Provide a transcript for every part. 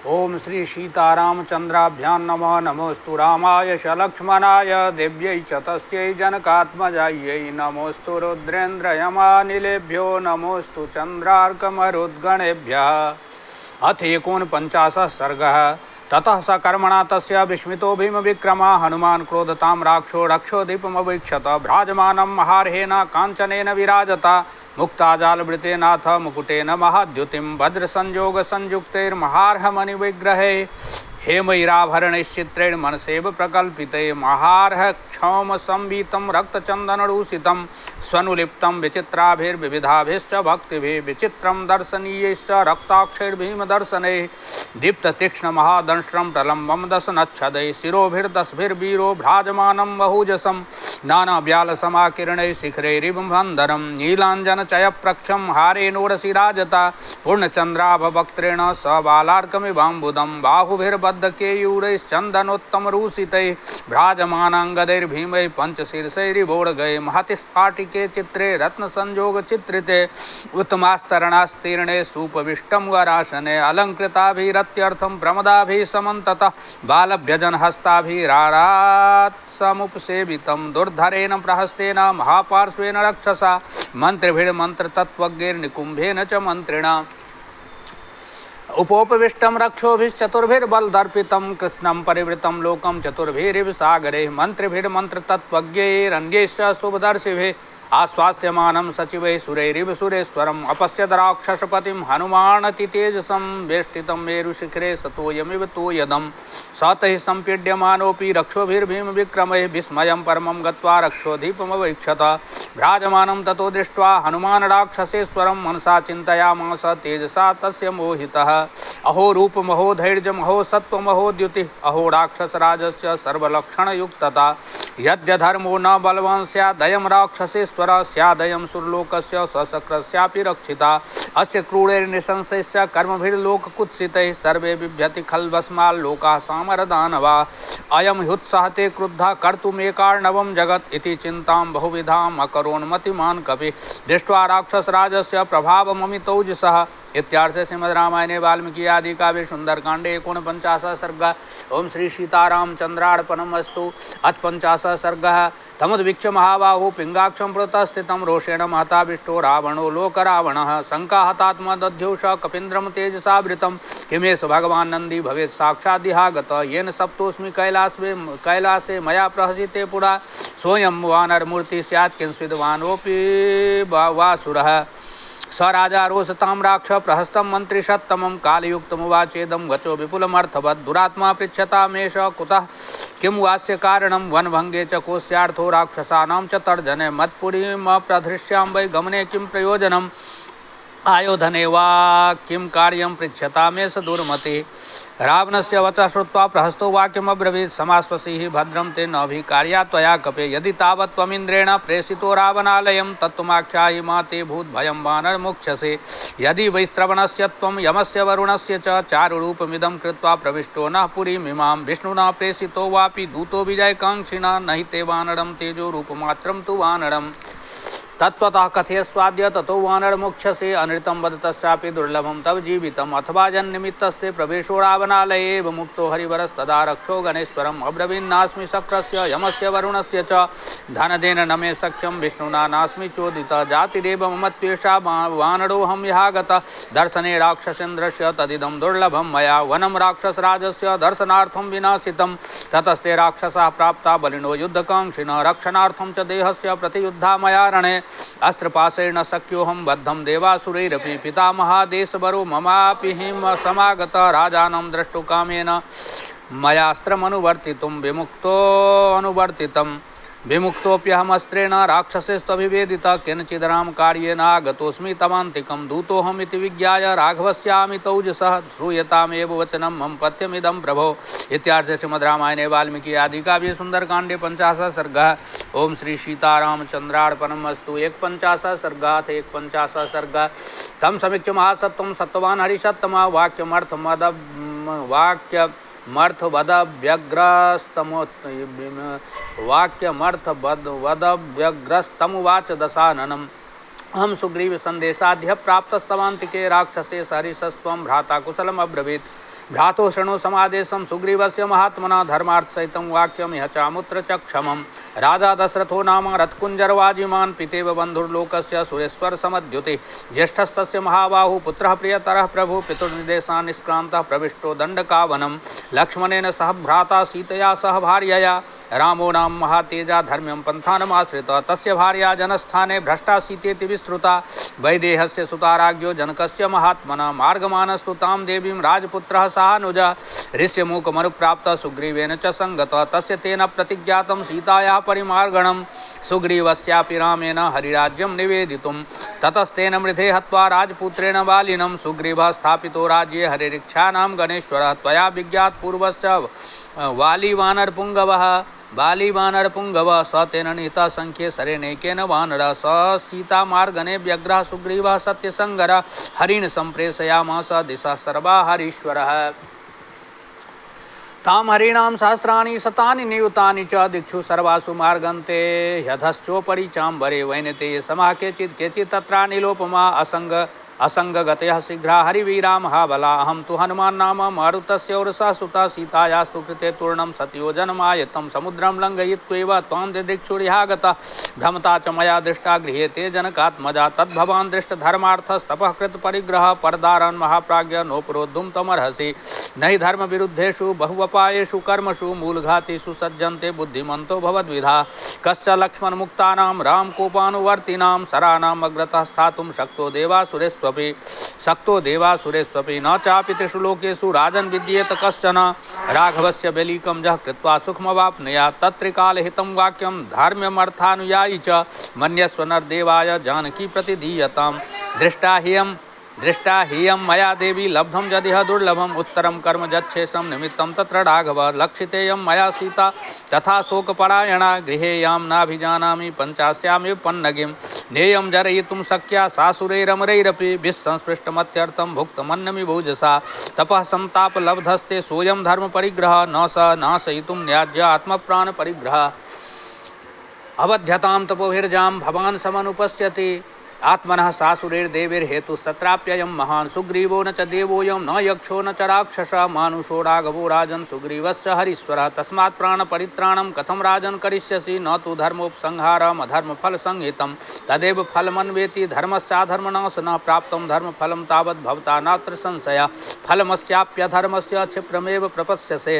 ओम श्री सीतारामचंद्राभ्यां नमः। नमोस्तु रामाय च लक्ष्मणाय देव्यै च तस्यै जनकात्मजायै। नमोस्तु रुद्रेन्द्रयमानिलेभ्यो नमोस्तु चंद्रार्कमरुद्गणेभ्यः। अथ एकोनपञ्चाशः सर्गः। ततः स कर्मणा तस्य विस्मितो भीमविक्रमा हनुमान् क्रोधतां राक्षो रक्षोदीपमवीक्षत। भ्राजमानं महार्हेण काञ्चनेन विराजता मुक्ताजालवृतेनाथ मुकुटेन महाद्युतिं वज्रसंयोगसंयुक्तैर्महार्हमणिविग्रहे हेमैराभरणैश्चित्रेण मनसेव प्रकल्पिते महार्ह क्षौमसंवीतं रक्तचन्दनरूषितं स्वनुलिप्तं विचित्राभिर्विविधाभिश्च भक्तिभिः विचित्रं दर्शनीयैश्च रक्ताक्षैर्भीमदर्शनैः दीप्ततीक्ष्णमहादंष्ट्रं प्रलम्बं दशनच्छदैः शिरोभिर्दशभिर्वीरो भ्राजमानं बहुजसं नानाव्यालसमाकिरणैः शिखरैरिव मन्दरं नीलाञ्जनचयप्रक्षं हारेणोरशिराजता पूर्णचन्द्राभवक्त्रेण सबालार्कमिवाम्बुदं बाहुभिर्बद्धकेयूरैश्चन्दनोत्तमरूषितैः भ्राजमानाङ्गदैर्भीमैः पञ्चशीर्षैरिवोर्गैः महति स्फाटिके चित्रे रत्नसंयोगचित्रिते उत्तमास्तरणास्तीर्णे सुपविष्टं वरासने अलङ्कृताभिरत्यर्थं प्रमदाभिः समन्ततः बालव्यजनहस्ताभिरारात्समुपसेवितं दुर्धरेण प्रहस्तेन महापार्श्वेन रक्षसा मन्त्रिभिर्मन्त्रतत्त्वज्ञैर्निकुम्भेन च मन्त्रिणा उपोपविष्टं रक्षोभिश्चतुर्भिर्बलदर्पितं कृष्णं परिवृतं लोकं चतुर्भिरिव सागरैः मन्त्रिभिर्मन्त्रतत्त्वज्ञैरन्यैश्च शुभदर्शिभिः आश्वास्यमानं सचिवैः सुरैरिव सुरेश्वरम् अपश्यद् राक्षसपतिं हनुमानतितेजसं वेष्टितं मेरुशिखरे सतोयमिव तोयदं स तैः सम्पीड्यमानोऽपि रक्षोभिर्भीमविक्रमैः विस्मयं परमं गत्वा रक्षोदीपमवीक्षत भ्राजमानं ततो दृष्ट्वा हनुमान् राक्षसेश्वरं मनसा चिन्तयामास तेजसा तस्य मोहितः अहो रूपमहो धैर्यमहो सत्त्वमहो द्युतिः अहो राक्षसराजस्य सर्वलक्षणयुक्तता यद्यधर्मो न बलवान् स्यादयं राक्षसेश्वर स्यादयं सुरलोकस्य सशक्रस्यापि रक्षिता अस्य क्रूरैर्निशंसैश्च कर्मभिर्लोककुत्सितैः सर्वे बिभ्यति खल्वस्माल्लोकाः सामरदानवा अयं ह्युत्साहते क्रुद्धः कर्तुमेकार्णवं जगत् इति चिन्तां बहुविधाम् अकरोन्मतिमान् कपिः दृष्ट्वा राक्षसराजस्य प्रभावममितौजसः। इत्यार्थे श्रीमद् रामायणे वाल्मीकि आदि काव्ये सुंदरकांडे 49 सर्गः। ओम श्री सीतारामचंद्रार्पणमस्तु। अथ 50 सर्गः। तमुद्वीक्ष महाबाहो पिंगाक्षं पुरतस्थितं रोषेण महताविष्टो रावणो लोकरावणः शङ्काहतात्मदध्योष कपीन्द्रं तेजसावृतं किमेष भगवान् नन्दी भवेत् साक्षादिहागतः येन सप्तोऽस्मि कैलासे मया प्रहसिते पुरा सोऽयं वानरमूर्तिः स्यात् किंस्विद्वानोऽपि वासुरः स राजा रोषतां राक्ष प्रहस्तं मन्त्रिषत्तमं कालयुक्तमुवाचेदं वचो विपुलमर्थवत् दुरात्मा पृच्छतामेष कुतः किं वास्य कारणं वनभङ्गे च कोस्यार्थो राक्षसानां च तर्जने मत्पुरीमप्रधृष्यां वै गमने किं प्रयोजनम् आयोधने वा किं कार्यं पृच्छतामेष दुर्मतिः रावणस्य वचः श्रुत्वा प्रहस्तो वाक्यमब्रवीत् समाश्वसीः भद्रं ते नाभिकार्या त्वया कपे यदि तावत् त्वमिन्द्रेण प्रेषितो रावणालयं तत्त्वमाख्याहि मा ते भूतभयं वानरमुख्यसे यदि वैश्रवणस्य त्वं यमस्य वरुणस्य च चारुरूपमिदं कृत्वा प्रविष्टो नः पुरीमिमां विष्णुना प्रेषितो वापि दूतो विजयकाङ्क्षिणा नहि ते वानरं तेजो रूपमात्रं तु वानरम् तत्त्वतः कथयस्वाद्य ततो वानरमुख्यसे अनृतं वद तस्यापि दुर्लभं तव जीवितम् अथवा जन्निमित्तस्ते प्रवेशो रावणालये एव मुक्तो हरिवरस्तदा रक्षो गणेश्वरम् अब्रवीन्नास्मि शक्रस्य यमस्य वरुणस्य च धनदेन न मे सख्यं विष्णुना नास्मि चोदितः जातिरेव मम त्वेषा वानरोऽहं यहागतः दर्शने राक्षसेन्द्रस्य तदिदं दुर्लभं मया वनं राक्षसराजस्य दर्शनार्थं विनाशितं ततस्ते राक्षसाः प्राप्ता बलिनो युद्धकाङ्क्षिणः रक्षणार्थं च देहस्य प्रतियुद्धा मया रणे अस्त्रपाशेन शक्योऽहं बद्धं देवासुरैरपि पितामहादेशवरो ममापि हिम समागतः राजानं द्रष्टुकामेन मयास्त्रमनुवर्तितुं विमुक्तोऽप्यहमस्त्रेण राक्षसेस्त्वभिवेदितः केनचिदरां कार्येनागतोऽस्मि तवान्तिकं दूतोऽहमिति विज्ञाय राघवस्यामि तौजसः श्रूयतामेव वचनं मम पथ्यमिदं प्रभो। इत्यार्थे श्रीमद् रामायणे वाल्मीकि आदि काव्ये सुंदरकांडे 50 सर्गः। ओम श्री सीतारामचंद्रार्पणमस्तु। 51 सर्गाथ 51 सर्गः। तम समीक्ष्य महासत्वं सत्त्ववान् हरिषत्तमः वाक्यमर्थवदव्यग्रस्तमुवाच दशाननम् अहं सुग्रीव संदेशाद्य प्राप्तस्तवान्तिके राक्षसे हरिषस्त्वं भ्राता कुशलम् अब्रवीत् भ्रातो शृणु समादेशं सुग्रीवस्य महात्मना धर्मार्थसहितं वाक्यम् इह चामुत्र चक्षमम् राजा दशरथो नाम रथकुञ्जरवाजिमान् पितेव बन्धुर्लोकस्य सुरेश्वर समद्युति ज्येष्ठस्तस्य महाबाहु पुत्रः प्रियतरः प्रभु पितुर्निदेशान् निष्क्रान्तः प्रविष्टो दण्डकावनं लक्ष्मणेन सह भ्राता सीतया सह भार्यया रामो नाम महातेजा धर्म्यं पन्थानमाश्रितः तस्य भार्या जनस्थाने भ्रष्टा सीतेति विश्रुता वैदेहस्य सुताराज्ञो जनकस्य महात्मना मार्गमानस्तु तां देवीं राजपुत्रः सहानुजा ऋष्यमूकमनुप्राप्तः सुग्रीवेन च संगतः तस्य तेन प्रतिज्ञातं सीतायाः परिमार्गणं सुग्रीवस्यापि रामेण हरिराज्यं निवेदितुं ततस्तेन मृधे हत्वा राजपुत्रेण बालिनं सुग्रीवः स्थापितो राज्ये हरिरीक्षाणां गणेश्वरः त्वया विज्ञात पूर्वश्च बालीवानरपुङ्गव स तेन नीता संख्ये सरेणैकेन वानरः स सीतामार्गणे व्यग्रः सुग्रीवः सत्यसङ्गरः हरिं सम्प्रेषयामास दिशा सर्वा हरीश्वरः तां हरीणां सहस्राणि शतानि नियुतानि च दिक्षु सर्वासु मार्गन्ते ह्यधश्चोपरि चाम्बरे वैनतेय समाः केचित् तत्रानिलोपमा असंगगतयः शीघ्रा हरिवीरा महाबला अहं तु हनुमान् नाम मारुतस्य उरसः सुतः सीतायास्तु कृते तूर्णं सतयोजनमायतं समुद्रं लङ्घयित्वैव त्वां दिदिक्षुरिहागतः भ्रमता च मया दृष्टा गृह्यते जनकात्मजा तद्भवान् दृष्टधर्मार्थस्तपः कृतपरिग्रहः परदारान् महाप्राज्ञ नोपरोद्धुं तमर्हसि न हि धर्मविरुद्धेषु बहुवपायेषु कर्मसु मूलघातिषु सज्जन्ते बुद्धिमन्तो भवद्विधा कश्च लक्ष्मणमुक्तानां रामकोपानुवर्तिनां सराणाम् अग्रतः स्थातुं शक्तो देवासुरेष्वपि न चापि त्रिषु लोकेषु राजन् विद्येत कश्चन राघवस्य बलीकं जः कृत्वा सुखमवाप्नुयात् तत्त्रिकालहितं वाक्यं धार्म्यमर्थानुयायी च मन्यस्व नरदेवाय जानकी प्रतिधीयतां दृष्टा ह्ययं मया देवी लब्धं यदिह दुर्लभम् उत्तरं कर्म यच्छेषं निमित्तं तत्र राघव लक्षितेयं मया सीता तथा शोकपरायणा गृहेयां नाभिजानामि पञ्चास्यामिव पन्नगीं नेयं जरयितुं शक्या सासुरैरमरैरपि विस्संस्पृष्टमत्यर्थं भुक्तमन्नमि भोजसा तपः संतापलब्धस्ते सोऽयं धर्मपरिग्रहः न स नाशयितुं न्याज्य आत्मप्राणपरिग्रहः अवध्यतां तपोभिर्जां भवान् समनुपश्यति आत्मनः सासुरैर्देवैर्हेतुस्तत्राप्ययं महान् सुग्रीवो न च देवोऽयं न यक्षो न च राक्षसः मानुषो राघवो राजन् सुग्रीवश्च हरीश्वरः तस्मात् प्राणपरित्राणं कथं राजन् करिष्यसि न तु धर्मोपसंहारम् अधर्मफलसंहितं तदेव फलमन्वेति धर्मस्याधर्मनाशनः प्राप्तं धर्मफलं तावत् भवता नात्र संशयः फलमस्याप्यधर्मस्य क्षिप्रमेव प्रपत्स्यसे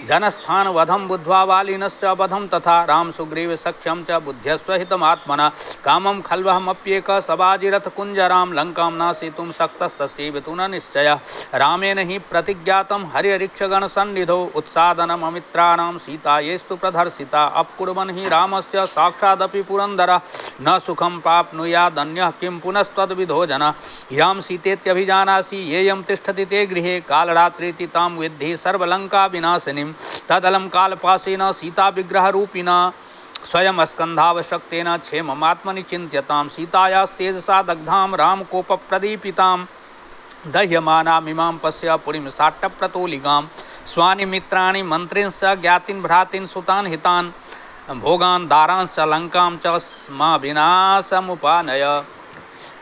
जनस्थानवधं बुद्ध्वा वालिनश्च वधं तथा राम सुग्रीव सख्यं च बुद्ध्यस्व हितमात्मना कामं खल्वहमप्येक सबाजिरथकुञ्जरां लङ्कां नाशितुं शक्तस्तस्यैव तु न निश्चयः रामेण हि प्रतिज्ञातं हरिहरीक्षगणसन्निधौ उत्सादनममित्राणां सीतायेस्तु प्रदर्शिता अपकुर्वन् हि रामस्य साक्षादपि पुरन्दरः न सुखं प्राप्नुयादन्यः किं पुनस्त्वद्विधो जनः यां सीतेत्यभिजानासि येयं तिष्ठति ते गृहे कालरात्रीति तां विद्धि सर्वलङ्काविनाशिनीं तदलं कालपाशेन सीता विग्रहरूपिणा स्वयं स्कन्धावशक्तेन क्षेममात्मनि चिन्त्यतां सीतायास्तेजसा दग्धां रामकोपप्रदीपितां दह्यमानामिमां पश्य पुरीं साट्टप्रतोलिगां स्वानि मित्राणि मन्त्रिंश्च ज्ञातीन् भ्रातीन् सुतान् हितान् भोगान् दारांश्च लङ्कां च स्म विनाशमुपानय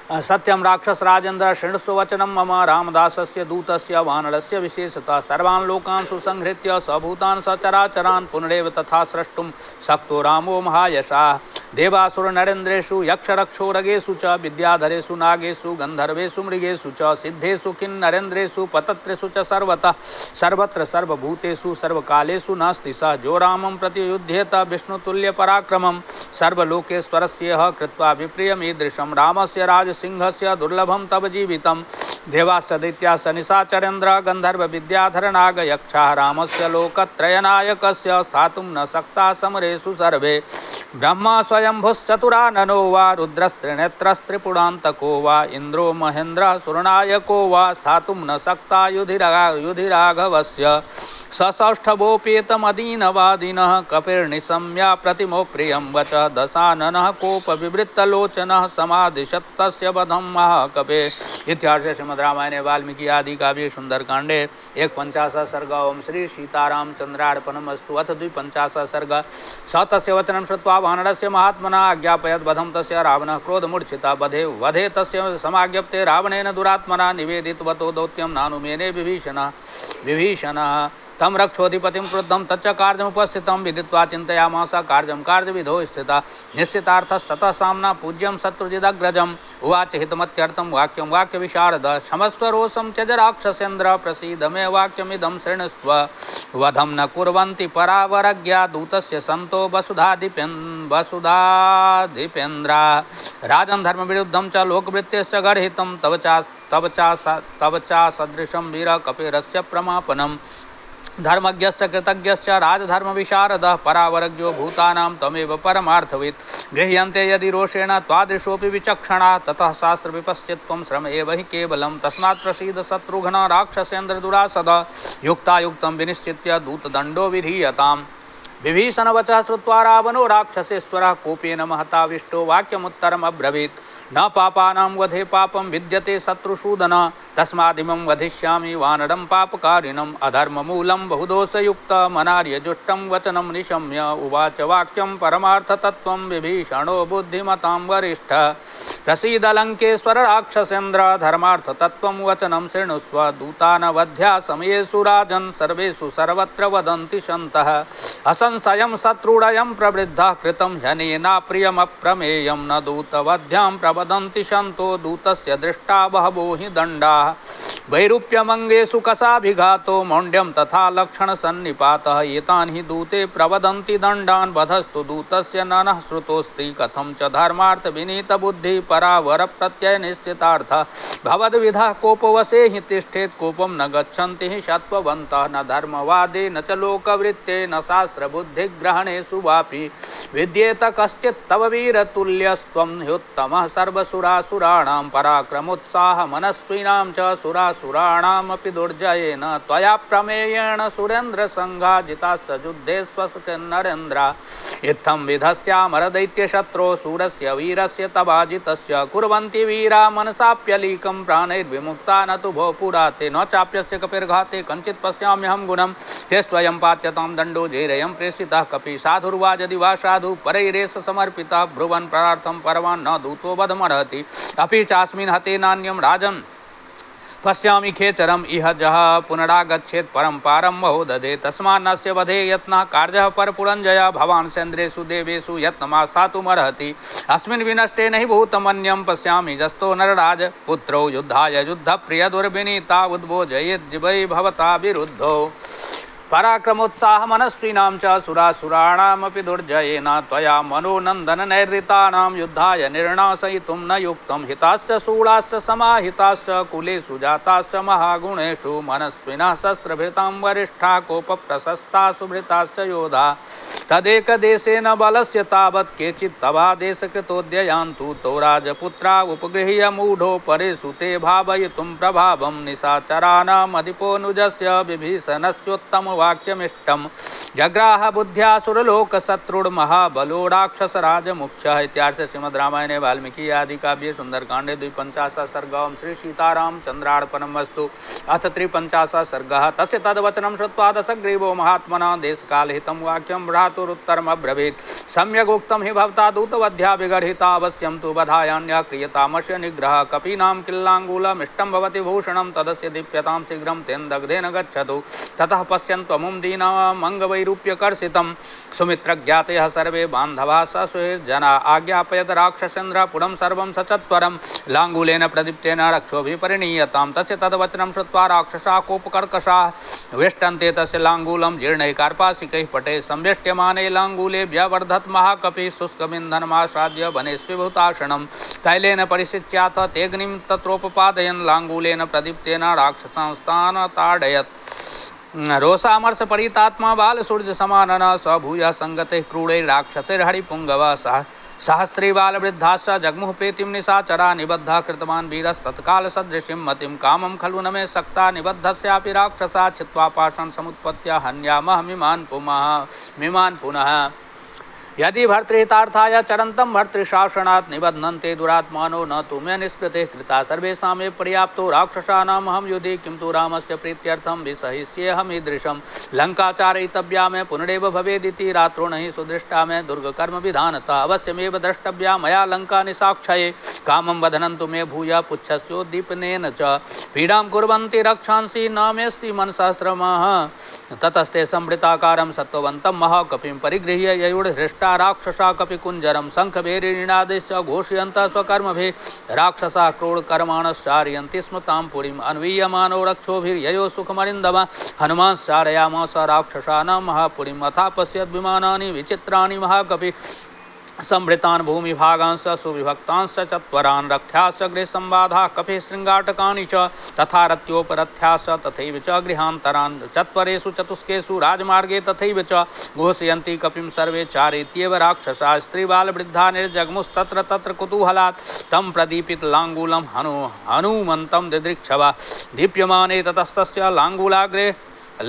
सत्यं राक्षस राजेन्द्र शृणुस्व वचनं मम रामदासस्य दूतस्य वानरस्य विशेषतः सर्वान् लोकान् सुसंहृत्य सभूतान् सचराचरान् पुनरेव तथा स्रष्टुं शक्तो रामो महायशः देवासुरनरेन्द्रेषु यक्षरक्षोरगेषु च विद्याधरेषु नागेषु गन्धर्वेषु मृगेषु च सिद्धेषु किन्नरेन्द्रेषु पतत्रेषु च सर्वत्र सर्वभूतेषु सर्वकालेषु नास्ति स जो रामं प्रति युध्येत विष्णुतुल्यपराक्रमं सर्वलोकेश्वरस्य कृत्वा विप्रियमीदृशं रामस्य राजसिंहस्य दुर्लभं तव जीवितं देवास्य दैत्याश्च निशाचरेन्द्र गन्धर्व विद्याधर नाग यक्षाः रामस्य लोकत्रयनायकस्य स्थातुं न शक्ताः समरेषु सर्वे ब्रह्मा स्वयंभुश्चतुराननो वा रुद्रस्त्रिनेत्रस्त्रिपुरान्तको वा इन्द्रो महेन्द्रः सुरनायको वा स्थातुं न शक्ता युधिराघवस्य ससौष्ठवोपेतमदीनवादिनः कपिर्निशम्या प्रतिमो प्रियं वचः दशाननः कोपविवृत्तलोचनः समादिशत्तस्य वधं महाकवे। इत्यार्षे श्रीमद् रामायणे वाल्मीकि आदि काव्ये सुंदरकांडे 150 सर्ग। ओम श्री सीतारामचंद्रार्पणमस्तु। अथ 250 सर्ग। स तस्य वचनं श्रुत्वा वानरस्य महात्मना आज्ञापयत् वधं तस्य रावणः क्रोधमूर्छिता वधे तस्य समाज्ञप्ते रावणेन दुरात्मना निवेदितवतो दौत्यं नानुमेने विभीषणः तम रक्षोधिपतिं क्रुद्धं तच्च कार्यमुपस्थितं विदित्वा चिन्तयामास कार्यं कार्यविधौ स्थिता निश्चितार्थस्ततः साम्ना पूज्यं शत्रुजिदग्रजम् उवाच हितमत्यर्थं वाक्यं वाक्यविशारद क्षमस्वरोषं त्यज राक्षसेन्द्र प्रसीद मे वाक्यमिदं शृणुस्व वधं न कुर्वन्ति परावरज्ञा दूतस्य सन्तो वसुधाधिपेन्द्रा राजन् धर्मविरुद्धं च लोकवृत्तेश्च गर्हितं तव चा सदृशं वीर कपिरस्य प्रमापनम् धर्मज्ञश्च कृतज्ञश्च राजधर्म विशारदः परावरज्ञो भूतानां तमेव परमार्थवित् गृह्यन्ते यदि रोषेण त्वादृशोऽपि विचक्षणा ततः शास्त्र विपश्चित्त्वं श्रम एव हि केवलं तस्मात् प्रसीद शत्रुघ्न राक्षसेन्द्र दुरासद युक्तायुक्तं विनिश्चित्य दूतदण्डो विधीयताम्। विभीषणवचः श्रुत्वा रावणो राक्षसेश्वरः कोपेन महताविष्टो वाक्यमुत्तरम् अब्रवीत् न पापानां वधे पापं विद्यते शत्रुसूदन तस्मादिमं वधिष्यामि वानरं पापकारिणम् अधर्ममूलं बहुदोषयुक्तमनार्यजुष्टं वचनं निशम्य उवाच वाक्यं परमार्थतत्त्वं विभीषणो बुद्धिमतां वरिष्ठ प्रसीद लङ्केश्वर राक्षसेन्द्र धर्मार्थतत्त्वं वचनं शृणुस्व दूतानवध्या समयेषु राजन् सर्वेषु सर्वत्र वदन्ति सन्तः असंशयं शत्रुडयं प्रवृद्धः कृतं ह्यनेनाप्रियमप्रमेयं न दूतवध्यां प्रवदन्ति सन्तो दूतस्य दृष्टा बहवो हि दण्डाः वैरूप्यमङ्गेषु कसाभिघातो मौण्ड्यं तथा लक्षणसन्निपातः एतान् हि दूते प्रवदन्ति दण्डान् वधस्तु दूतस्य ननः श्रुतोऽस्ति कथं च धर्मार्थविनीतबुद्धिः परावरप्रत्ययनिश्चितार्थः भवद्विधः कोपवशे हि तिष्ठेत् कोपं न गच्छन्ति हि सत्त्ववन्तः न धर्मवादे न च लोकवृत्ते न शास्त्रबुद्धिग्रहणेषु वापि विद्येत कश्चित् तव वीरतुल्यस्त्वं ह्युत्तमः सर्वसुरासुराणां पराक्रमोत्साहमनस्विनां च सुरासुराणामपि दुर्जयेन त्वया प्रमेयेण सुरेन्द्रसङ्घाजिताश्च युद्धे स्वसुकिन्नरेन्द्रा इत्थं विधस्यामरदैत्यशत्रो सूरस्य वीरस्य तवाजितस्य कुर्वन्ति वीरा मनसाप्यलीकं प्राणैर्विमुक्ता न तु भो पुरा ते न चाप्यस्य कपिर्घाते कञ्चित् पश्याम्यहं गुणं ते स्वयं पात्यतां दण्डो जेरयं प्रेषितः कपि साधुर्वा यदि वा साधु परैरेष समर्पितः ब्रुवन् परार्थं परवान् न दूतो वधमर्हति अपि चास्मिन् हते नान्यं राजन् पश्यामि खेचरम् इह जः पुनरागच्छेत् परं पारं महोदधे तस्मान्नस्य वधे यत्नः कार्यः परपुरञ्जय भवान् सेन्द्रेषु देवेषु यत्नमास्थातुमर्हति अस्मिन् विनष्टे नहि भूतमन्यं पश्यामि जस्तो नरराज पुत्रौ युद्धाय युद्धप्रियदुर्विनीता उद्बोधयेज्जिवै भवता विरुद्धौ पराक्रमोत्साहमनस्विनां च सुरासुराणामपि दुर्जयेन त्वया मनोनन्दननैर्ऋतानां युद्धाय निर्णासयितुं न युक्तं हिताश्च शूलाश्च समाहिताश्च कुलेषु जाताश्च महागुणेषु मनस्विनः शस्त्रभृतां वरिष्ठा कोपप्रशस्ता सुभृताश्च योधा तदेकदेशेन बलस्य तावत् केचित् तवादेशकृतोद्ययान्तु तौ राजपुत्रा उपगृह्य मूढो परेषु ते भावयितुं प्रभावं निशाचराणामधिपोऽनुजस्य विभीषणस्योत्तम वाक्यमिष्टं जग्राह बुद्ध्या सुरलोकशत्रुर्महाबलो राक्षसराजमुख्यः। इत्यार्षे श्रीमद् रामायणे वाल्मीकि आदि काव्ये सुंदरकांडे 250 सर्गः। श्री सीतारामचन्द्रार्पणमस्तु। अथ 350 सर्गः। तस्य तद्वचनं श्रुत्वा दशग्रीवो महात्मना देशकालहितं वाक्यं भ्रातुरुत्तरमब्रवीत् सम्यगुक्तं हि भवता दूतवध्या विगर्हिता अवश्यं तु वधायान्यः क्रियतामस्य निग्रहः कपीनां किल्लाङ्गूलमिष्टं भवति भूषणं तदस्य दीप्यतां शीघ्रं तेन दग्धेन गच्छतु ततः पश्यन्त्वमुं दीनमङ्गवैरूप्यकर्षितं सुमित्रज्ञातयः सर्वे बान्धवाः ससुहृज्जना आज्ञापयत् राक्षसेन्द्रः पुरं सर्वं सचत्वरं लाङ्गूलेन प्रदीप्तेन रक्षोभिपरिणीयतां तस्य तद्वचनं श्रुत्वा राक्षसाः कोपकर्कशाः वेष्टन्ते तस्य लाङ्गूलं जीर्णैः कार्पासिकैः पटैः संवेष्ट्यमाने लाङ्गूले व्यवर्धत् महाकपिः शुष्कमिन्धनमासाद्य वनेष्विभूताशनं तैलेन परिशिच्याथ तेऽग्निं तत्रोपपादयन् लाङ्गूलेन प्रदीप्तेन राक्षसांस्तान् ताडयत् रोषामर्ष परितात्मा बालसूर्य समानन स भूय संगते क्रूड़ै राक्षसैर्हरिपुंगव सहस्रीबालवृद्धाश्च जग्मुः प्रीतिं निशाचरा निबद्धः कृतवान् वीरस्तत्कालसदृशीं मतिं कामं खलु न मे सक्ता निबद्धस्यापि राक्षसा छित्त्वा पाशं समुत्पत्य हन्यामहमिमान् पुनः यदि भर्तृहितार्थाय चरन्तं भर्तृशासनात् निबध्नन्ते दुरात्मानो न तु मे निष्कृतिः कृता सर्वेषामेव पर्याप्तो राक्षसानामहं युधि किं तु रामस्य प्रीत्यर्थं विसहिष्येऽहमीदृशं लङ्का चारयितव्या मे पुनरेव भवेदिति रात्रो न हि सुदृष्टा मे दुर्गकर्मविधानतः अवश्यमेव द्रष्टव्या मया लङ्का निशाक्षये कामं वदनन्तु मे भूय पुच्छस्योद्दीपनेन च पीडां कुर्वन्ति रक्षांसि न मेऽस्ति मनसः श्रमः ततस्ते संवृताकारं सत्त्ववन्तं महाकपिं परिगृह्य ययुर्हृष्टा राक्षसा कपिकुञ्जरं शङ्खभेरीनिनादैश्च घोषयन्तः स्वकर्मभिः राक्षसाः क्रोडकर्माणश्चारयन्ति स्म तां पुरीम् अन्वीयमानो रक्षोभिर्ययो सुखमरिन्दम हनुमांश्चारयामास राक्षसानां महापुरीम् अथा पश्यद्विमानानि विचित्राणि महाकपिः संवृतान् भूमिभागांश्च सुविभक्तांश्च चत्वरान् रथ्याश्च गृहसंवादाः कपिः शृङ्गाटकानि च तथा रथ्योपरथ्याश्च तथैव च गृहान्तरान् चत्वरेषु चतुष्केषु राजमार्गे तथैव च घोषयन्ति कपिं सर्वे चारेत्येव राक्षसाः स्त्रीबालवृद्धा निर्जग्मुस्तत्र तत्र कुतूहलात् तं प्रदीपितलाङ्गूलं हनुमन्तं दिदृक्षव दीप्यमाने ततस्तस्य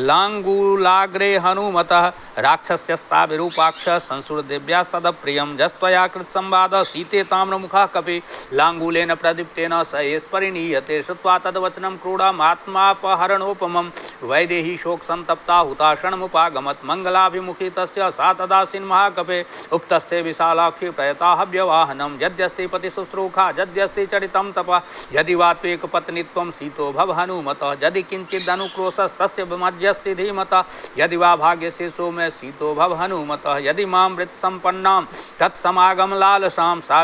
लाङ्गूलाग्रे हनुमतः राक्षस्यस्ता विरूपाक्ष संसुरदेव्या सदप्रियं जस्त्वया कृतसंवादः सीते ताम्रमुखः कपि लाङ्गूलेन प्रदीप्तेन स एस्परिणीयते श्रुत्वा तद्वचनं क्रूढमात्मापहरणोपमं वैदेही शोकसन्तप्ता हुताशनमुपागमत् मङ्गलाभिमुखी तस्य सा तदासीन् महाकपे उक्तस्थे विशालाक्षी प्रयताहव्यवाहनं यद्यस्ति पतिशुश्रूषा यद्यस्ति चरितं तपः यदि वा त्वेकपत्नीत्वं सीतो भव हनुमतः यदि किञ्चिदनुक्रोशस्तस्य विमज्यस्ति धीमतः यदि वा भाग्यशेषो मे सीतो भव हनुमतः यदि मां वृत्सम्पन्नां तत्समागम लालसां सा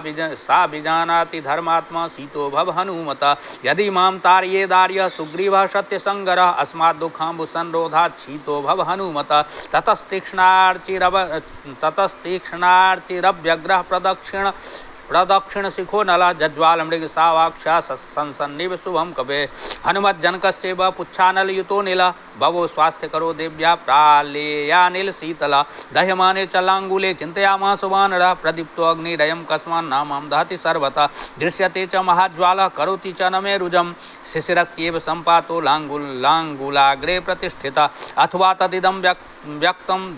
विजानाति धर्मात्मा सीतो भव हनुमतः यदि मां तारयेदार्यः सुग्रीवः सत्यसङ्गरः अस्मात् दुःखाम्बुसंरोधात् सीतो भव हनुमतः ततस्तीक्ष्णार्चिरव्यग्रः प्रदक्षिणशिखो नला जज्वालमृगसावाक्षा संसन्निव शुभं कवे हनुमज्जनकश्चैव पुच्छानलयुतो नीला भवो स्वास्थ्यकरो देव्या प्रालेयानिलशीतला दह्यमाने च लाङ्गूले चिन्तयामास वानरः प्रदीप्तो अग्निरयं कस्मान् नामां दहति सर्वथा दृश्यते च महाज्वालः करोति च न मे रुजं शिशिरस्येव सम्पातो लाङ्गूलाग्रे प्रतिष्ठिता अथवा तदिदं व्यक्तं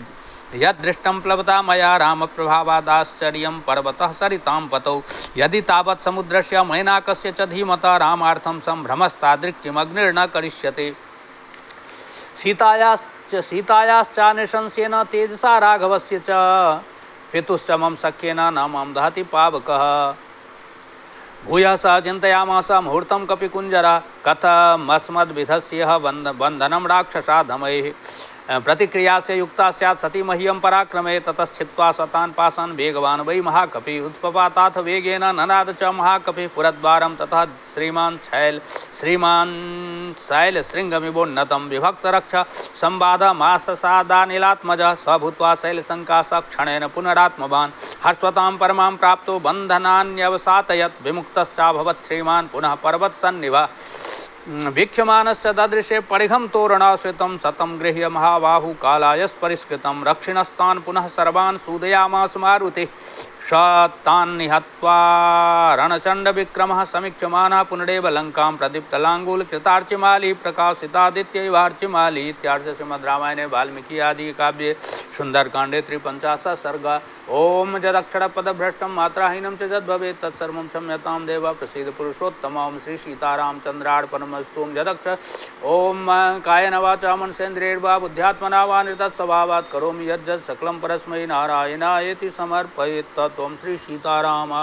यदृष्टं प्लवता मया रामप्रभावादाश्चर्यं पर्वतः सरितां पतौ यदि तावत् समुद्रस्य मैनाकस्य च धीमता रामार्थं सम्भ्रमस्तादृक्तिमग्निर्न करिष्यते सीतायाश्चानिशंसेन तेजसा राघवस्य च पितुश्च मम सख्येन न मां दहति पावकः भूयः स चिन्तयामास मुहूर्तं कपिकुञ्जरः कथमस्मद्विधस्यः बन्धनं राक्षसाधमैः प्रतिक्रिया से युक्ता स्यात् सती मह्यं पराक्रमे ततश्चित्वा सतान् पाशान् वेगवान् वै महाकपि उत्पपाताथ वेगेन ननाद च महाकपि पुरद्वारं ततः श्रीमान् शैलशृङ्गमिवोन्नतं विभक्तरक्ष संवादमाससादानिलात्मजः स भूत्वा शैलशङ्कासः क्षणेन पुनरात्मवान् हर्षतां परमां प्राप्तो बन्धनान्यवसातयत् विमुक्तश्चाभवत् श्रीमान् पुनः पर्वतसन्निभः वीक्षमानश्च ददृशे परिघं तोरणाश्रितं सतं गृह्य महाबाहु कालायस्परिष्कृतं रक्षिणस्तान् पुनः सर्वान् सूदयामास मारुतिः तान् निहत्वा रणचण्डविक्रमः समीक्षमानः पुनरेव लङ्कां प्रदीप्तलाङ्गूलकृतार्चिमाली प्रकाशितादित्यैवार्चिमाली इत्यार्थ श्रीमद् रामायणे वाल्मीकि आदि काव्ये सुन्दरकाण्डे 53 सर्ग ओम जदक्षरपदभ्रष्टं मात्राहीनं च यद्भवेत् तत्सर्वं क्षम्यतां देव प्रसीद पुरुषोत्तम ओम श्री सीतारामचन्द्रार्पणमस्तु यदक्षर ओम कायेन वाचा मनसेन्द्रियैर्वा बुद्ध्यात्मना वा निरतस्वभावात् करोमि यज्जत् सकलं परस्मै नारायणायेति समर्पयेत् तत् ओम श्री सीताराम